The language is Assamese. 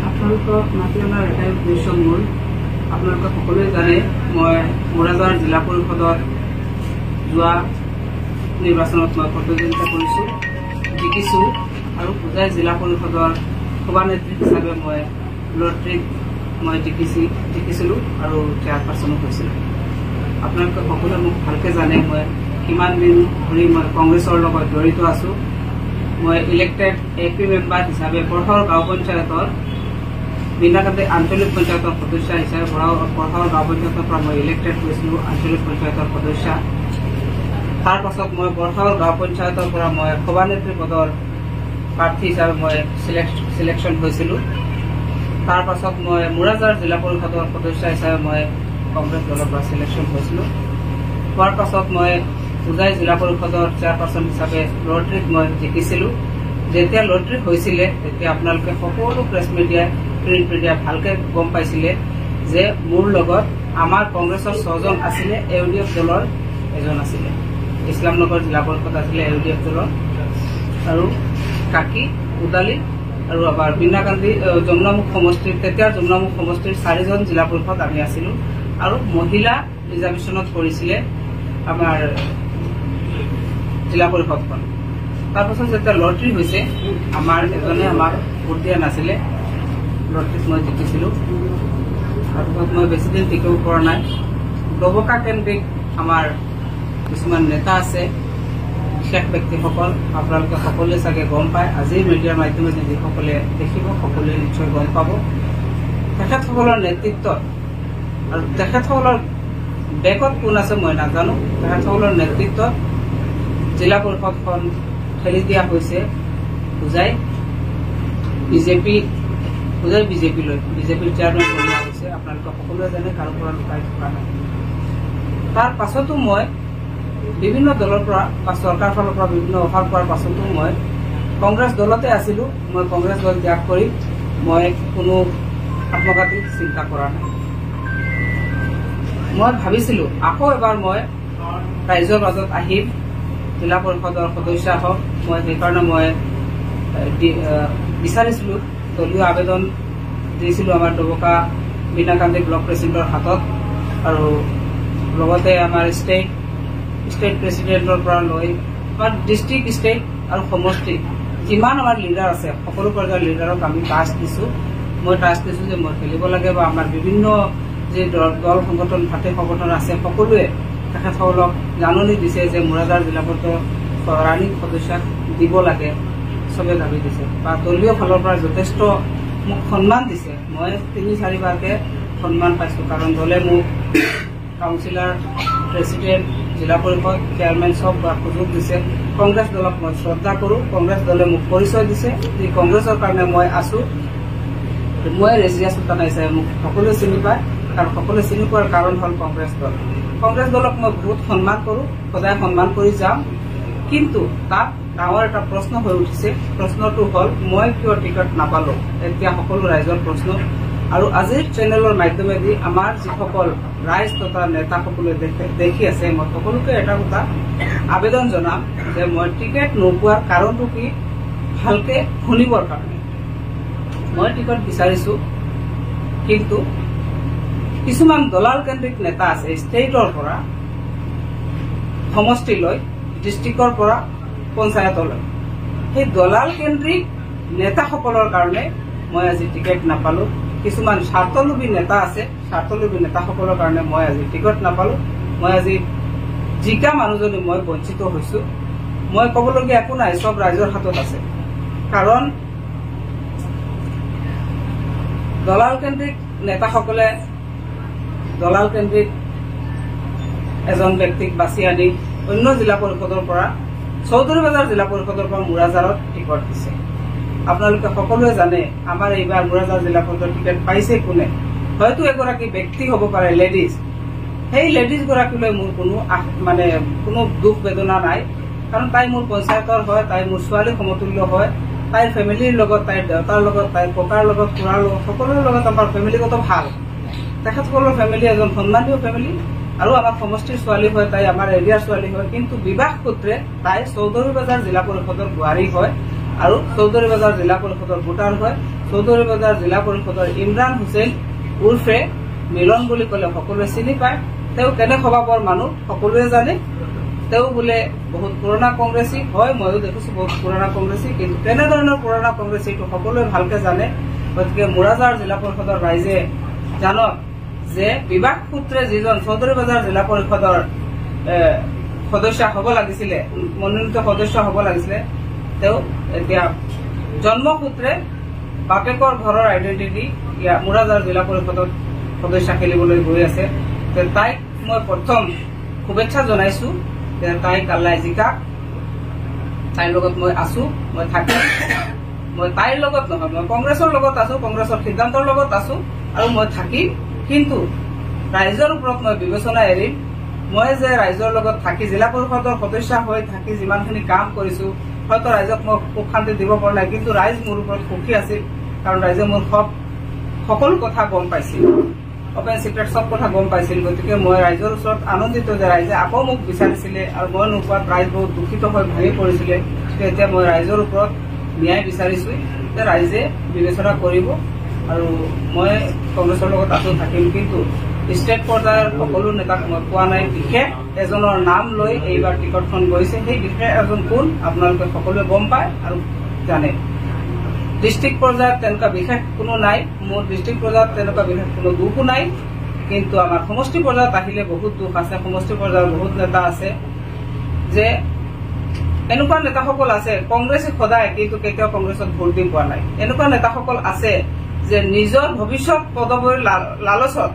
আপোনালোকক মাতি অনাৰ এটাই উদ্দেশ্য মোৰ, আপোনালোকে সকলোৱে জানে মই মোৰাজাৰ জিলা পৰিষদত যোৱা নিৰ্বাচনত মই প্ৰতিদ্বন্দ্বিতা কৰিছোঁ, জিকিছোঁ আৰু হোজাই জিলা পৰিষদৰ সভানেত্ৰী হিচাপে মই লটাৰীত মই জিকিছিলোঁ আৰু চেয়াৰপাৰ্চনো হৈছিলোঁ। আপোনালোকে সকলোৱে মোক ভালকৈ জানে মই কিমান দিন ধৰি মই কংগ্ৰেছৰ লগত জড়িত আছোঁ। মই ইলেক্টেড AP মেম্বাৰ হিচাপে পঢ়াৰ গাঁও পঞ্চায়তৰ বিনাকান্দি আঞ্চলিক পঞ্চায়তৰ সদস্য হিচাপে পঢ়াৰ গাঁও পঞ্চায়তৰ পৰা মই ইলেক্টেড হৈছিলোঁ আঞ্চলিক পঞ্চায়তৰ সদস্য। তাৰ পাছত মই বৰহাওৰ গাঁও পঞ্চায়তৰ পৰা মই সভানেত্ৰী পদৰ প্ৰাৰ্থী হিচাপে মই চিলেকশ্যন হৈছিলোঁ। তাৰ পাছত মই মোৰাজাৰ জিলা পৰিষদৰ সদস্য হিচাপে মই কংগ্ৰেছ দলৰ পৰা চিলেকশ্যন হৈছিলোঁ। হোৱাৰ পাছত মই হোজাই জিলা পৰিষদৰ চেয়াৰপাৰ্চন হিচাপে লটাৰীত মই জিকিছিলোঁ। যেতিয়া লটাৰী হৈছিলে তেতিয়া আপোনালোকে সকলো প্ৰেছ মিডিয়াই প্ৰিণ্ট মিডিয়া ভালকৈ গম পাইছিলে যে মোৰ লগত আমাৰ কংগ্ৰেছৰ 6জন আছিলে, AUDF দলৰ এজন আছিলে, ইছলামনগৰ জিলা পৰিষদ আছিলে AUDF দলৰ, আৰু কাকি উদালি আৰু আমাৰ বিনাকান্দি যমুনামুখ সমষ্টিৰ তেতিয়াৰ যমুনামুখ সমষ্টিৰ 4জন জিলা পৰিষদ আমি আছিলোঁ। আৰু মহিলা ৰিজাৰ্ভেশ্যনত কৰিছিলে আমাৰ জিলা পৰিষদখন। তাৰপাছত যেতিয়া লটাৰী হৈছে আমাৰ এজনে আমাক ভোট দিয়া নাছিলে, লটাৰীত মই জিকিছিলোঁ। তাৰপিছত মই বেছিদিন টিকিব পৰা নাই। ডবকা কেন্দ্ৰিক আমাৰ কিছুমান নেতা আছে, বিশেষ ব্যক্তিসকল, আপোনালোকে সকলোৱে চাগে গম পায়। আজিৰ মিডিয়াৰ মাধ্যমেৰে যিসকলে দেখিব সকলোৱে নিশ্চয় গম পাব। তেখেতসকলৰ নেতৃত্বত আৰু তেখেতসকলৰ বেকত কোন আছে মই নাজানো, তেখেতসকলৰ নেতৃত্বত জিলা পৰিষদখন ঠেলি দিয়া হৈছে হোজাই বিজেপিলৈ। বিজেপিৰ চেয়াৰমেন বনোৱা হৈছে, আপোনালোকে সকলোৱে জানে, কাৰো পৰা লুকাই থকা নাই। তাৰ পাছতো মই বিভিন্ন দলৰ পৰা বা চৰকাৰৰ ফালৰ পৰা বিভিন্ন অফাৰ পোৱাৰ পাছতো মই কংগ্ৰেছ দলতে আছিলোঁ। মই কংগ্ৰেছ দল ত্যাগ কৰি মই কোনো আত্মঘাতী চিন্তা কৰা নাই। মই ভাবিছিলোঁ আকৌ এবাৰ মই ৰাইজৰ মাজত আহিম, জিলা পৰিষদৰ সদস্য হওক। মই সেইকাৰণে মই বিচাৰিছিলোঁ, দলীয় আবেদন দিছিলোঁ আমাৰ ডবকা বিনাকান্দি ব্লক প্ৰেচিডেণ্টৰ হাতত, আৰু লগতে আমাৰ ষ্টেট প্ৰেচিডেণ্টৰ পৰা লৈ আমাৰ ডিষ্ট্ৰিক্ট, ষ্টেট আৰু সমষ্টি যিমান আমাৰ লিডাৰ আছে সকলো পৰ্যায়ৰ লিডাৰক আমি টাস্ক দিছোঁ। মই টাস্ক দিছোঁ যে মই খেলিব লাগে, বা আমাৰ বিভিন্ন যি দল সংগঠন ভাতৃ সংগঠন আছে সকলোৱে তেখেতসকলক জাননী দিছে যে মোৰাজাৰ জিলা পৰিষদৰ ৰানিং সদস্যক দিব লাগে, চবে দাবী দিছে, বা দলীয় ফালৰ পৰা যথেষ্ট মোক সন্মান দিছে। মই 3-4বাৰকৈ সন্মান পাইছোঁ, কাৰণ দলে মোক কাউন্সিলৰ, প্ৰেচিডেণ্ট, জিলা পৰিষদ, চেয়াৰমেন চব বা সুযোগ দিছে। কংগ্ৰেছ দলক মই শ্ৰদ্ধা কৰোঁ, কংগ্ৰেছ দলে মোক পৰিচয় দিছে যে কংগ্ৰেছৰ কাৰণে মই আছোঁ। মই ৰেজিয়া চুলতানা হিচাপে মোক সকলোৱে চিনি পায়, আৰু সকলোৱে চিনি পোৱাৰ কাৰণ হ'ল কংগ্ৰেছ দল। কংগ্ৰেছ দলক মই বহুত সন্মান কৰোঁ, সদায় সন্মান কৰি যাম। কিন্তু তাত ডাঙৰ এটা প্ৰশ্ন হৈ উঠিছে, প্ৰশ্নটো হ'ল মই কিয় টিকট নাপালোঁ। এতিয়া সকলো ৰাইজৰ প্ৰশ্ন, আৰু আজিৰ চেনেলৰ মাধ্যমেদি আমাৰ যিসকল ৰাইজ তথা নেতাসকলে দেখি আছে, মই সকলোকে এটা কথা আবেদন জনাম যে মই টিকেট নোপোৱাৰ কাৰণটো কি ভালকে শুনিবৰ কাৰণে। মই টিকট বিচাৰিছোঁ, কিন্তু কিছুমান দলাল কেন্দ্ৰিক নেতা আছে, ষ্টেটৰ পৰা সমষ্টিলৈ, ডিষ্ট্ৰিক্টৰ পৰা পঞ্চায়তলৈ, সেই দলাল কেন্দ্ৰিক নেতাসকলৰ কাৰণে মই আজি টিকেট নাপালোঁ। কিছুমান স্বাৰ্থলোভী নেতা আছে, স্বাৰ্থলোভী নেতাসকলৰ কাৰণে মই আজি টিকট নাপালোঁ। মই আজি জিকা মানুহজনী মই বঞ্চিত হৈছোঁ। মই ক'বলগীয়া একো নাই, চব ৰাইজৰ হাতত আছে। কাৰণ দলাল কেন্দ্ৰিক নেতাসকলে দলাল কেন্দ্ৰিক এজন ব্যক্তিক বাছি আনি অন্য জিলা পৰিষদৰ পৰা, চৌধুৰী বজাৰ জিলা পৰিষদৰ পৰা মোৰাজাৰত টিকট দিছে। আপোনালোকে সকলোৱে জানে আমাৰ এইবাৰ মোৰাজাৰ জিলা পৰিষদৰ টিকেট পাইছে কোনে। হয়তো এগৰাকী ব্যক্তি হ'ব পাৰে, লেডিজ। সেই লেডিজ গৰাকীলৈ মোৰ কোনো দুখ বেদনা নাই, কাৰণ তাই মোৰ পঞ্চায়তৰ হয়, তাই মোৰ ছোৱালী সমতুল্য হয়। তাইৰ ফেমিলিৰ লগত, তাইৰ দেউতাৰ লগত, তাইৰ ককাৰ লগত, খুৰাৰ লগত, সকলোৰে লগত আমাৰ ফেমিলিগত ভাল। তেখেতসকলৰ ফেমিলি এজন সন্মানীয় ফেমিলি, আৰু আমাৰ সমষ্টিৰ ছোৱালী হয়, তাই আমাৰ এৰিয়াৰ ছোৱালী হয়। কিন্তু বিবাহ সূত্ৰে তাই চৌধুৰী বজাৰ জিলা পৰিষদৰ বোৱাৰী হয়, আৰু চৌধুৰী বজাৰ জিলা পৰিষদৰ ভোটাৰ হয়। চৌধুৰী বজাৰ জিলা পৰিষদৰ ইমৰান হুছেইন উৰ্ফে মিলন বুলি ক'লে সকলোৱে চিনি পায়। তেওঁ কেনে স্বভাৱৰ মানুহ সকলোৱে জানে। তেওঁ বোলে বহুত পুৰণা কংগ্ৰেছী হয়, ময়ো দেখিছো বহুত পুৰণা কংগ্ৰেছী, কিন্তু কেনেধৰণৰ পুৰণা কংগ্ৰেছী এইটো সকলোৱে ভালকে জানে। গতিকে মুৰাজাৰ জিলা পৰিষদৰ ৰাইজে জানক যে বিবাহ সূত্ৰে যিজন চৌধুৰী বজাৰ জিলা পৰিষদৰ সদস্য হ'ব লাগিছিলে, মনোনীত সদস্য হ'ব লাগিছিলে, তেওঁ এতিয়া জন্মসূত্ৰে বাপেকৰ ঘৰৰ আইডেণ্টিটি মুৰাজাৰ জিলা পৰিষদত সদস্য খেলিবলৈ গৈ আছে। তাইক মই প্ৰথম শুভেচ্ছা জনাইছো যে তাইক আল্লাই জিকাক। তাইৰ লগত মই আছো, মই থাকিম। মই তাইৰ লগত নহয়, মই কংগ্ৰেছৰ লগত আছো, কংগ্ৰেছৰ সিদ্ধান্তৰ লগত আছো আৰু মই থাকিম। কিন্তু ৰাইজৰ ওপৰত মই বিবেচনা এৰিম। মই যে ৰাইজৰ লগত থাকি জিলা পৰিষদৰ সদস্য হৈ থাকি যিমানখিনি কাম কৰিছো, হয়তো ৰাইজক মই সুখ শান্তি দিব পৰা নাই, কিন্তু ৰাইজ মোৰ ওপৰত সুখী আছিল। কাৰণ ৰাইজে মোৰ সকলো কথা গম পাইছিল, অপেন চিক্ৰেট চব কথা গম পাইছিল। গতিকে মই ৰাইজৰ ওচৰত আনন্দিত যে ৰাইজে আকৌ মোক বিচাৰিছিলে আৰু মই নোপোৱাত ৰাইজ বহুত দুখিত হৈ ভাঙি পৰিছিলে। এতিয়া মই ৰাইজৰ ওপৰত ন্যায় বিচাৰিছো যে ৰাইজে বিবেচনা কৰিব আৰু মই কংগ্ৰেছৰ লগত আছো, থাকিম। কিন্তু ষ্টেট পৰ্যায়ৰ সকলো নেতাক মই পোৱা নাই। বিশেষ এজনৰ নাম লৈ এইবাৰ টিকটখন গৈছে। সেই বিশেষ এজন কোন আপোনালোকে সকলোৱে গম পায় আৰু জানে। ডিষ্ট্ৰিক্ট পৰ্যায়ত তেনেকুৱা বিশেষ কোনো নাই, মোৰ ডিষ্ট্ৰিক্ট পৰ্যায়ত তেনেকুৱা বিশেষ কোনো দুখো নাই। কিন্তু আমাৰ সমষ্টি পৰ্যায়ত আহিলে বহুত দুখ আছে। সমষ্টি পৰ্যায়ত বহুত নেতা আছে যে এনেকুৱা নেতাসকল আছে কংগ্ৰেছে সদায় কিন্তু কেতিয়াও কংগ্ৰেছত ভোট দি পোৱা নাই। এনেকুৱা নেতাসকল আছে যে নিজৰ ভৱিষ্যত পদবীৰ লালচত